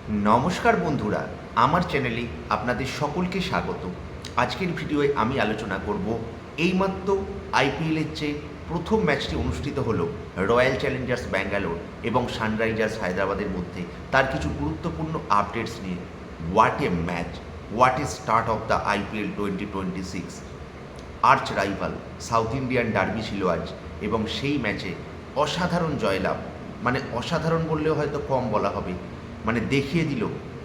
নমস্কার বন্ধুরা, আমার চ্যানেলে আপনাদের সকলকে স্বাগত। আজকের ভিডিওয়ে আমি আলোচনা করব এইমাত্র আইপিএলের যে প্রথম ম্যাচটি অনুষ্ঠিত হলো রয়্যাল চ্যালেঞ্জার্স ব্যাঙ্গালোর এবং সানরাইজার্স হায়দ্রাবাদের মধ্যে, তার কিছু গুরুত্বপূর্ণ আপডেটস নিয়ে। What a match, what a start of the IPL 2026। Arch rival south Indian derby ছিল আজ, এবং সেই ম্যাচে অসাধারণ জয়লাভ। মানে অসাধারণ বললেও হয়তো কম বলা হবে। মানে দেখিয়ে দিল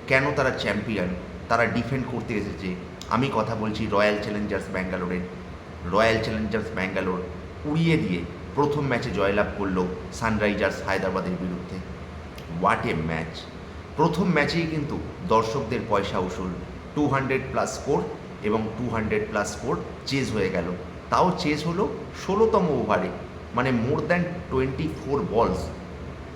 কেন তারা চ্যাম্পিয়ন, তারা ডিফেন্ড করতে এসেছে। আমি কথা বলছি রয়্যাল চ্যালেঞ্জার্স ব্যাঙ্গালোরের। রয়্যাল চ্যালেঞ্জার্স ব্যাঙ্গালোর উড়িয়ে দিয়ে প্রথম ম্যাচে জয়লাভ করলো সানরাইজার্স হায়দ্রাবাদের বিরুদ্ধে। What a match! প্রথম ম্যাচেই কিন্তু দর্শকদের পয়সা উসুল। 200+ স্কোর এবং 200+ স্কোর চেজ হয়ে গেল। তাও চেজ হলো 16তম ওভারে, মানে মোর দ্যান 24 বলস।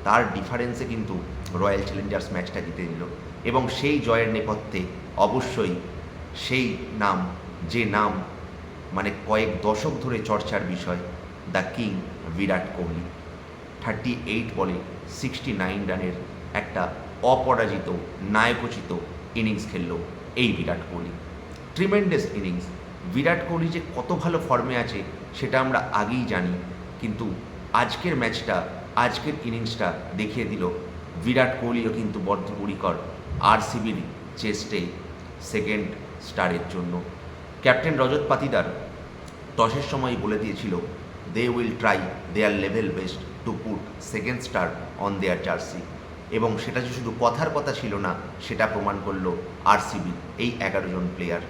তার ডিফারেন্সে কিন্তু রয়্যাল চ্যালেঞ্জার্স ম্যাচটা জিতে নিল। এবং সেই জয়ের নেপথ্যে অবশ্যই সেই নাম, যে নাম মানে কয়েক দশক ধরে চর্চার বিষয়, দ্য কিং বিরাট কোহলি। 38 বলে 69 রানের একটা অপরাজিত নায়কোচিত ইনিংস খেলল এই বিরাট কোহলি। Tremendous innings. বিরাট কোহলি যে কত ভালো ফর্মে আছে সেটা আমরা আগেই জানি, কিন্তু আজকের ম্যাচটা, আজকের ইনিংসটা দেখিয়ে দিল বিরাট কোহলিও কিন্তু বদ্ধপরিকর আরসিবির চেস্টে সেকেন্ড স্টারের জন্য। ক্যাপ্টেন রজত পাতিদার টসের সময় বলে দিয়েছিল they will try their level best to put second star on their jersey. এবং সেটা যে শুধু কথার কথা ছিল না, সেটা প্রমাণ করলো আরসিবি এই 11 জন প্লেয়ার।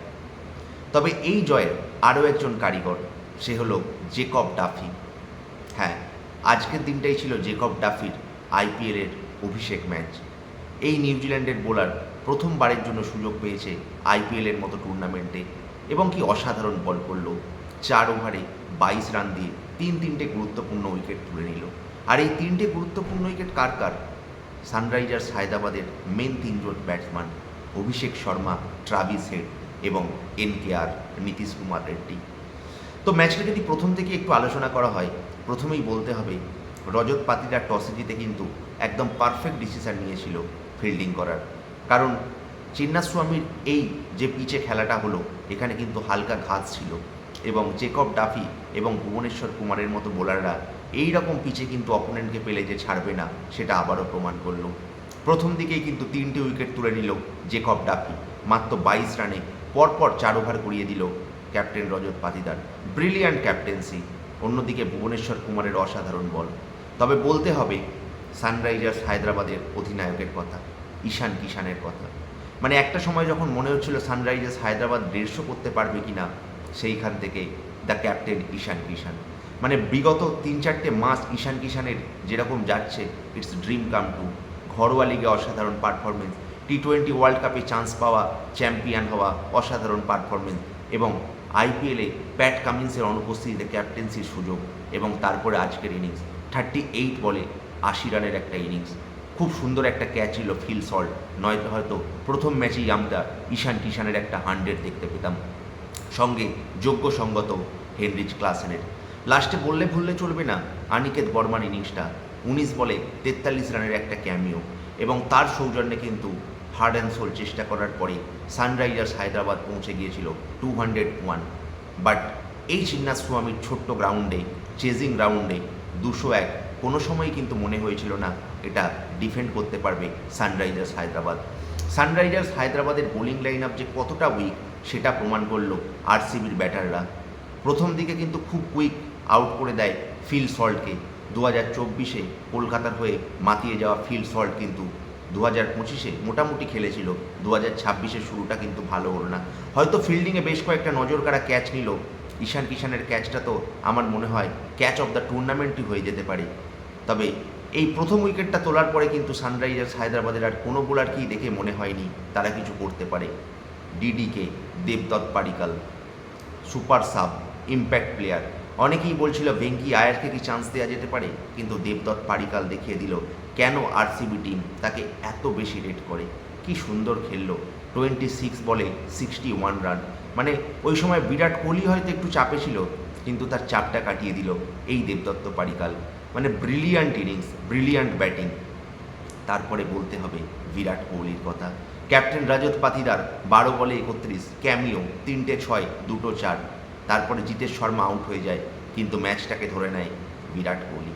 তবে এই জয়ের আরও একজন কারিগর, সে হলো জেকব ডাফি। হ্যাঁ, আজকের দিনটাই ছিল জেকব ডাফির আইপিএলের অভিষেক ম্যাচ। এই নিউজিল্যান্ডের বোলার প্রথমবারের জন্য সুযোগ পেয়েছে আইপিএলের মতো টুর্নামেন্টে, এবং কি অসাধারণ বল করলো। 4 ওভারে 22 রান দিয়ে তিনটে গুরুত্বপূর্ণ উইকেট তুলে নিল। আর এই তিনটে গুরুত্বপূর্ণ উইকেট কার কার? সানরাইজার্স হায়দ্রাবাদের মেন 3 জন batsman Abhishek Sharma, Travis head এবং এনকেআর নীতিশ কুমার রেড্ডি। তো ম্যাচটা যদি প্রথম থেকে একটু আলোচনা করা হয়, প্রথমেই বলতে হবে রজত পাতিদার টসে জিতে কিন্তু একদম পারফেক্ট ডিসিশন নিয়েছিল ফিল্ডিং করার। কারণ চিন্নাস্বামীর এই যে পিচে খেলাটা হলো, এখানে কিন্তু হালকা ঘাস ছিল, এবং জেকব ডাফি এবং ভুবনেশ্বর কুমারের মতো বোলাররা এই রকম পিচে কিন্তু অপোনেন্টকে পেলে যে ছাড়বে না, সেটা আবারও প্রমাণ করলো। প্রথম দিকেই কিন্তু 3টে উইকেট তুলে নিল জেকব ডাফি মাত্র 22 রানে। পরপর 4 ওভার করিয়ে দিল captain Rajat Patidar. Brilliant captaincy. অন্যদিকে ভুবনেশ্বর কুমারের অসাধারণ বল। তবে বলতে হবে সানরাইজার্স হায়দ্রাবাদের অধিনায়কের কথা, ঈশান কিষানের কথা। মানে একটা সময় যখন মনে হচ্ছিল সানরাইজার্স হায়দ্রাবাদ 150 করতে পারবে কি না, সেইখান থেকে দ্য ক্যাপ্টেন ঈশান কিষান। মানে বিগত 3-4টে মাস ঈশান কিষানের যেরকম যাচ্ছে, ইটস ড্রিম কাম টু। ঘরোয়া লিগে অসাধারণ পারফরমেন্স, টি-20 ওয়ার্ল্ড কাপে চান্স পাওয়া, চ্যাম্পিয়ন হওয়া, অসাধারণ পারফরমেন্স, এবং আইপিএলে প্যাট কামিন্সের অনুপস্থিতিতে ক্যাপ্টেন্সির সুযোগ, এবং তারপরে আজকের ইনিংস 38 বলে 80 রানের একটা ইনিংস। খুব সুন্দর একটা ক্যাচ ছিল ফিল সল্ট, নয়তো হয়তো প্রথম ম্যাচেই আমরা ঈশান কিষানের একটা 100 দেখতে পেতাম, সঙ্গে যোগ্য সঙ্গত হেনরিচ ক্লাসেনের। লাস্টে বললে ভুললে চলবে না অনিকেত বর্মার ইনিংসটা। 19 বলে 43 রানের একটা ক্যামিও, এবং তার সৌজন্যে কিন্তু হার্ড অ্যান্ড সোল চেষ্টা করার পরে সানরাইজার্স হায়দ্রাবাদ পৌঁছে গিয়েছিল 201। বাট এই চিন্নাস্বামীর ছোট্ট গ্রাউন্ডে, চেজিং গ্রাউন্ডে 201 কোনো সময়ই কিন্তু মনে হয়েছিল না এটা ডিফেন্ড করতে পারবে সানরাইজার্স হায়দ্রাবাদ। সানরাইজার্স হায়দ্রাবাদের বোলিং লাইন আপ যে কতটা উইক, সেটা প্রমাণ করলো আরসিবির ব্যাটাররা। প্রথম দিকে কিন্তু খুব কুইক আউট করে দেয় ফিল সল্টকে। 2024-এ কলকাতার হয়ে মাতিয়ে যাওয়া ফিল সল্ট কিন্তু 2025-এ মোটামুটি খেলেছিল। 2026-এর শুরুটা কিন্তু ভালো হলো না। হয়তো ফিল্ডিংয়ে বেশ কয়েকটা নজর কাড়া ক্যাচ নিল। ঈশান কিষানের ক্যাচটা তো আমার মনে হয় ক্যাচ অফ দ্য টুর্নামেন্টই হয়ে যেতে পারে। তবে এই প্রথম উইকেটটা তোলার পরে কিন্তু সানরাইজার্স হায়দ্রাবাদের আর কোনো বোলারকেই দেখে মনে হয়নি তারা কিছু করতে পারে। ডিডিকে, দেবদত্ত Padikkal, super sub, impact player. অনেকেই বলছিল ভেঙ্কি আয়ারকে কি চান্স দেওয়া যেতে পারে, কিন্তু দেবদত্ত পাডিক্কাল দেখিয়ে দিল কেন আরসিবি টিম তাকে এত বেশি রেট করে। কি সুন্দর খেললো। 26 বলে 61 রান। মানে ওই সময় বিরাট কোহলি হয়তো একটু চাপে ছিল, কিন্তু তার চাপটা কাটিয়ে দিল এই দেবদত্ত পাডিক্কাল। মানে ব্রিলিয়ান্ট ইনিংস, ব্রিলিয়ান্ট ব্যাটিং। তারপরে বলতে হবে বিরাট কোহলির কথা। ক্যাপ্টেন রজত পাতিদার 12 বলে 31, ক্যামিও 3টে 6, 2টো 4। তারপরে জিতেশ শর্মা আউট হয়ে যায়, কিন্তু ম্যাচটাকে ধরে নেয় বিরাট কোহলি।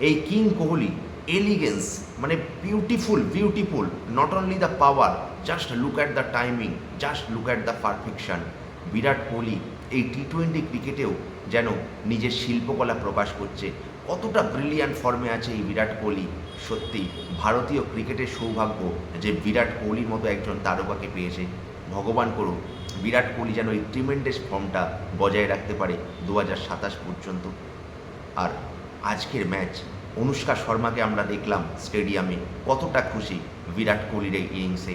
এই কিং কোহলি এলিগেন্স, মানে beautiful, not only the power, just look at the timing, just look at the perfection. Virat Kohli এই টি-20 ক্রিকেটেও যেন নিজের শিল্পকলা প্রকাশ করছে। কতটা ব্রিলিয়ান্ট ফর্মে আছে এই বিরাট কোহলি। সত্যি ভারতীয় ক্রিকেটের সৌভাগ্য যে বিরাট কোহলির মতো একজন তারকাকে পেয়েছে। ভগবান করুক বিরাট কোহলি যেন এই ট্রিমেন্ডাস ফর্মটা বজায় রাখতে পারে 2027 পর্যন্ত। আর আজকের ম্যাচ, অনুষ্কা শর্মাকে আমরা দেখলাম স্টেডিয়ামে, কতটা খুশি বিরাট কোহলির এই ইনিংসে।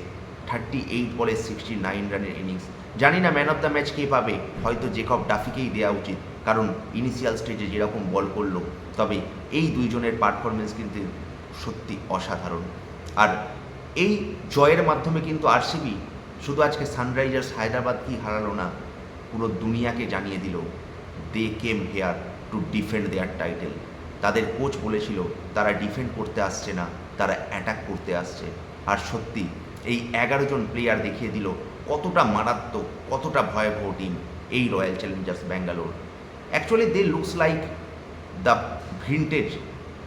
38 বলে 69 রানের ইনিংস। জানি না ম্যান অফ দ্য ম্যাচ কে পাবে, হয়তো জেকব ডাফিকেই দেওয়া উচিত, কারণ ইনিশিয়াল স্টেজে যেরকম বল করলো। তবে এই দুইজনের পারফরমেন্স কিন্তু সত্যি অসাধারণ। আর এই জয়ের মাধ্যমে কিন্তু আরসিবি শুধু আজকে সানরাইজার্স হায়দ্রাবাদকেই হারালো না, পুরো দুনিয়াকে জানিয়ে দিল they came here to defend their title. তাদের কোচ বলেছিল তারা ডিফেন্ড করতে আসছে না, তারা অ্যাটাক করতে আসছে। আর সত্যি এই 11 জন প্লেয়ার দেখিয়ে দিল কতটা মারাত্মক, কতটা ভয়াবহ টিম এই Royal Challengers Bangalore. Actually they looks like the vintage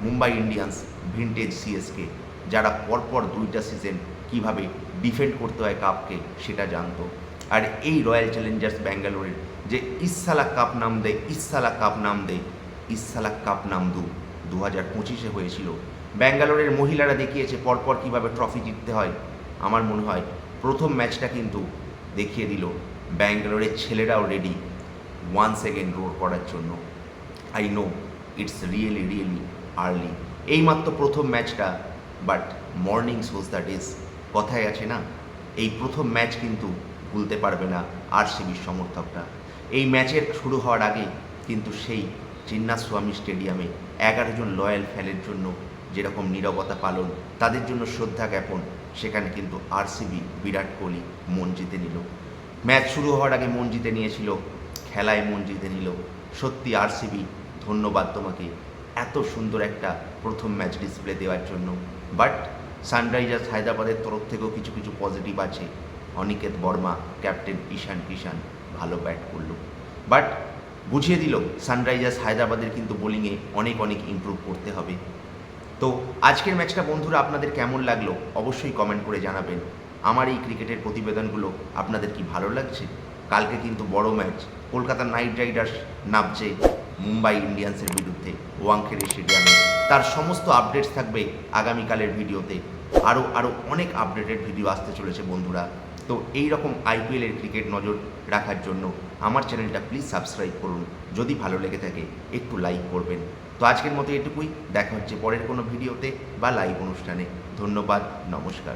Mumbai Indians, vintage CSK, যারা পরপর 2টা সিজন কীভাবে ডিফেন্ড করতে হয় কাপকে সেটা জানতো। আর এই রয়্যাল চ্যালেঞ্জার্স ব্যাঙ্গালোরের যে ইসালা কাপ নাম দেয়, ইসালা কাপ নাম 2025 হয়েছিল। ব্যাঙ্গালোরের মহিলারা দেখিয়েছে পরপর কীভাবে ট্রফি জিততে হয়। আমার মনে হয় প্রথম ম্যাচটা কিন্তু দেখিয়ে দিল ব্যাঙ্গালোরের ছেলেরাও রেডি ওয়ান্স এগেন রোর করার জন্য। I know it's really early, এইমাত্র প্রথম ম্যাচটা, but morning shows the days. কথায় আছে না, এই প্রথম ম্যাচ কিন্তু ভুলতে পারবে না আরসিবির সমর্থকরা। এই ম্যাচের শুরু হওয়ার আগে কিন্তু সেই চিন্নাস্বামী স্টেডিয়ামে 11 জন লয়াল ফ্যানের জন্য যেরকম নীরবতা পালন, তাদের জন্য শ্রদ্ধা জ্ঞাপন, সেখানে কিন্তু আরসিবি বিরাট কোহলি মন জিতে নিল। ম্যাচ শুরু হওয়ার আগে মন জিতে নিয়েছিল, খেলায় মন জিতে নিল। সত্যি আরসিবি ধন্যবাদ তোমাকে এত সুন্দর একটা প্রথম ম্যাচ ডিসপ্লে দেওয়ার জন্য। বাট সানরাইজার্স হায়দ্রাবাদের তরফ থেকেও কিছু পজিটিভ আছে। অনিকেত বর্মা, ক্যাপ্টেন ঈশান কিষান ভালো ব্যাট করলো, বাট বুঝিয়ে দিল সানরাইজার্স হায়দ্রাবাদের কিন্তু বোলিংয়ে অনেক ইমপ্রুভ করতে হবে। তো আজকের ম্যাচটা বন্ধুরা আপনাদের কেমন লাগলো অবশ্যই কমেন্ট করে জানাবেন। আমার এই ক্রিকেটের প্রতিবেদনগুলো আপনাদের কি ভালো লাগছে? কালকে কিন্তু বড় ম্যাচ, কলকাতা নাইট রাইডার্স নামছে মুম্বাই ইন্ডিয়ান্সের বিরুদ্ধে ওয়াংখেড়ে স্টেডিয়ামে। তার সমস্ত আপডেটস থাকবে আগামীকালের ভিডিওতে। আরও অনেক আপডেটেড ভিডিও আসতে চলেছে বন্ধুরা। তো এই রকম আইপিএলের ক্রিকেট নজর রাখার জন্য আমার চ্যানেলটা প্লিজ সাবস্ক্রাইব করুন। যদি ভালো লেগে থাকে একটু লাইক করবেন। তো আজকের মতো এটুকুই, দেখা হচ্ছে পরের কোনো ভিডিওতে বা লাইভ অনুষ্ঠানে। ধন্যবাদ, নমস্কার।